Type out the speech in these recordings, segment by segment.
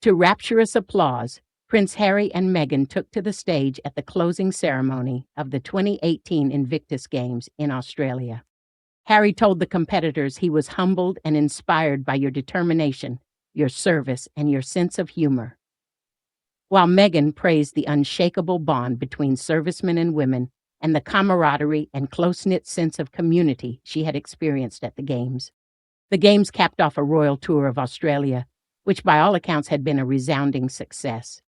To rapturous applause, Prince Harry and Meghan took to the stage at the closing ceremony of the 2018 Invictus Games in Australia. Harry told the competitors he was humbled and inspired by your determination, your service, and your sense of humor, while Meghan praised the unshakable bond between servicemen and women and the camaraderie and close-knit sense of community she had experienced at the Games. The Games capped off a royal tour of Australia, which by all accounts had been a resounding success.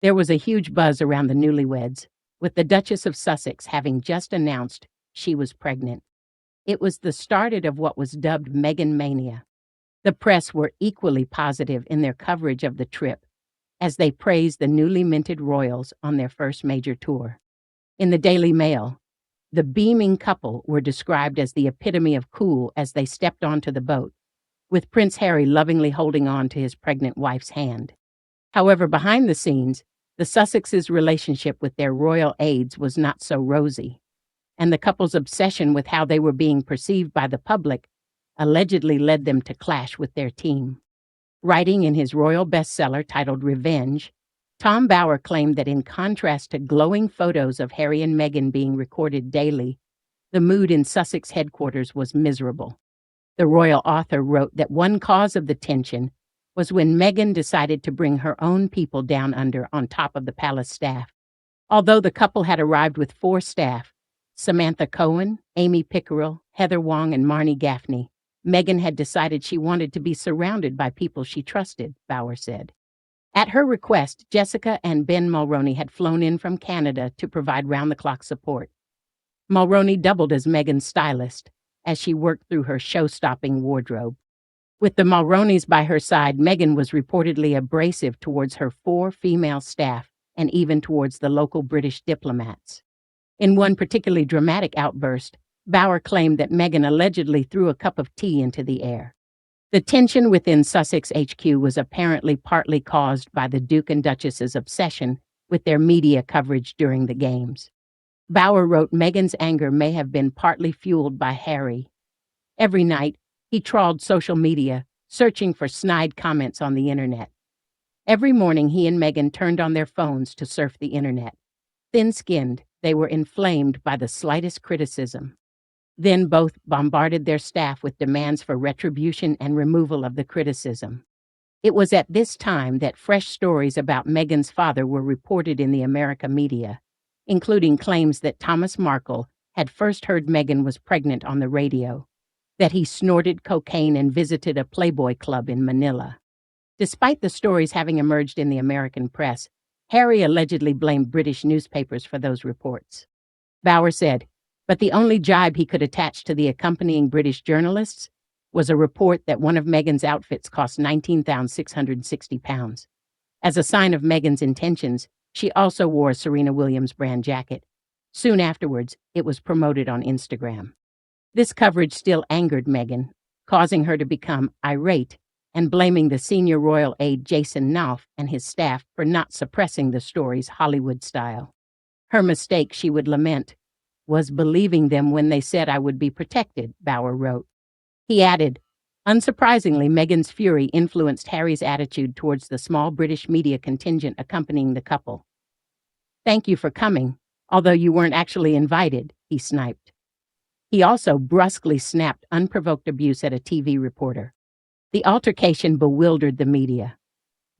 There was a huge buzz around the newlyweds, with the Duchess of Sussex having just announced she was pregnant. It was the start of what was dubbed Meghan-mania. The press were equally positive in their coverage of the trip, as they praised the newly minted royals on their first major tour. In the Daily Mail, the beaming couple were described as the epitome of cool as they stepped onto the boat, with Prince Harry lovingly holding on to his pregnant wife's hand. However, behind the scenes, the Sussexes' relationship with their royal aides was not so rosy, and the couple's obsession with how they were being perceived by the public allegedly led them to clash with their team. Writing in his royal bestseller titled Revenge, Tom Bower claimed that in contrast to glowing photos of Harry and Meghan being recorded daily, the mood in Sussex headquarters was miserable. The royal author wrote that one cause of the tension was when Meghan decided to bring her own people down under on top of the palace staff. Although the couple had arrived with 4 staff, Samantha Cohen, Amy Pickerel, Heather Wong, and Marnie Gaffney, Meghan had decided she wanted to be surrounded by people she trusted, Bower said. At her request, Jessica and Ben Mulroney had flown in from Canada to provide round-the-clock support. Mulroney doubled as Meghan's stylist as she worked through her show-stopping wardrobe. With the Mulroneys by her side, Meghan was reportedly abrasive towards her 4 female staff and even towards the local British diplomats. In one particularly dramatic outburst, Bower claimed that Meghan allegedly threw a cup of tea into the air. The tension within Sussex HQ was apparently partly caused by the Duke and Duchess's obsession with their media coverage during the Games. Bower wrote Meghan's anger may have been partly fueled by Harry. Every night, he trawled social media, searching for snide comments on the internet. Every morning, he and Meghan turned on their phones to surf the internet. Thin-skinned, they were inflamed by the slightest criticism. Then both bombarded their staff with demands for retribution and removal of the criticism. It was at this time that fresh stories about Meghan's father were reported in the American media, including claims that Thomas Markle had first heard Meghan was pregnant on the radio, that he snorted cocaine and visited a Playboy club in Manila. Despite the stories having emerged in the American press, Harry allegedly blamed British newspapers for those reports. Bower said, but the only jibe he could attach to the accompanying British journalists was a report that one of Meghan's outfits cost £19,660. As a sign of Meghan's intentions, she also wore a Serena Williams brand jacket. Soon afterwards, it was promoted on Instagram. This coverage still angered Meghan, causing her to become irate and blaming the senior royal aide Jason Knopf and his staff for not suppressing the story's Hollywood style. Her mistake, she would lament, was believing them when they said I would be protected, Bower wrote. He added, unsurprisingly, Meghan's fury influenced Harry's attitude towards the small British media contingent accompanying the couple. Thank you for coming, although you weren't actually invited, he sniped. He also brusquely snapped unprovoked abuse at a TV reporter. The altercation bewildered the media.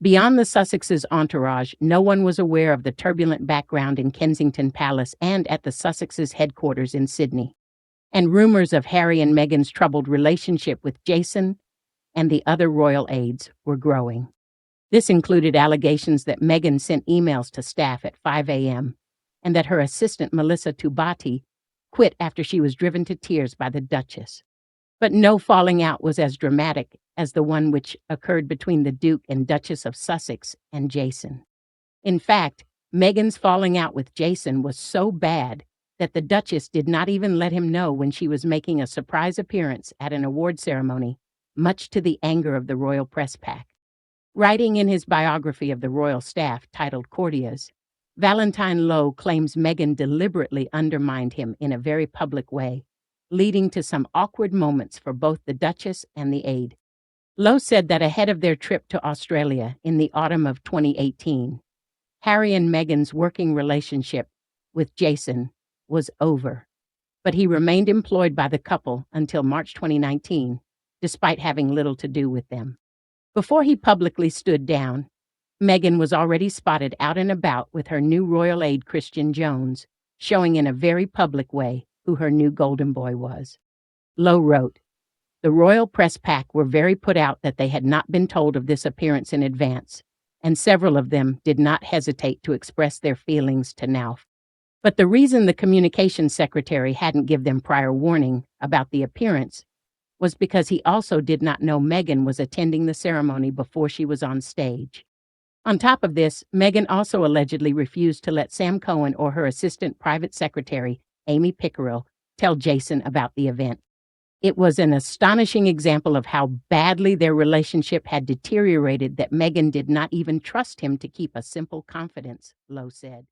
Beyond the Sussexes' entourage, no one was aware of the turbulent background in Kensington Palace and at the Sussexes' headquarters in Sydney, and rumors of Harry and Meghan's troubled relationship with Jason and the other royal aides were growing. This included allegations that Meghan sent emails to staff at 5 a.m. and that her assistant Melissa Tubati quit after she was driven to tears by the Duchess. But no falling out was as dramatic as the one which occurred between the Duke and Duchess of Sussex and Jason. In fact, Meghan's falling out with Jason was so bad that the Duchess did not even let him know when she was making a surprise appearance at an award ceremony, much to the anger of the royal press pack. Writing in his biography of the royal staff titled Courtiers, Valentine Lowe claims Meghan deliberately undermined him in a very public way, leading to some awkward moments for both the Duchess and the aide. Lowe said that ahead of their trip to Australia in the autumn of 2018, Harry and Meghan's working relationship with Jason was over, but he remained employed by the couple until March 2019, despite having little to do with them. Before he publicly stood down, Meghan was already spotted out and about with her new royal aide Christian Jones, showing in a very public way who her new golden boy was. Lowe wrote, "The royal press pack were very put out that they had not been told of this appearance in advance, and several of them did not hesitate to express their feelings to Nauf. But the reason the communications secretary hadn't given them prior warning about the appearance was because he also did not know Meghan was attending the ceremony before she was on stage. On top of this, Meghan also allegedly refused to let Sam Cohen or her assistant private secretary, Amy Pickerel, tell Jason about the event. It was an astonishing example of how badly their relationship had deteriorated that Meghan did not even trust him to keep a simple confidence," Lowe said.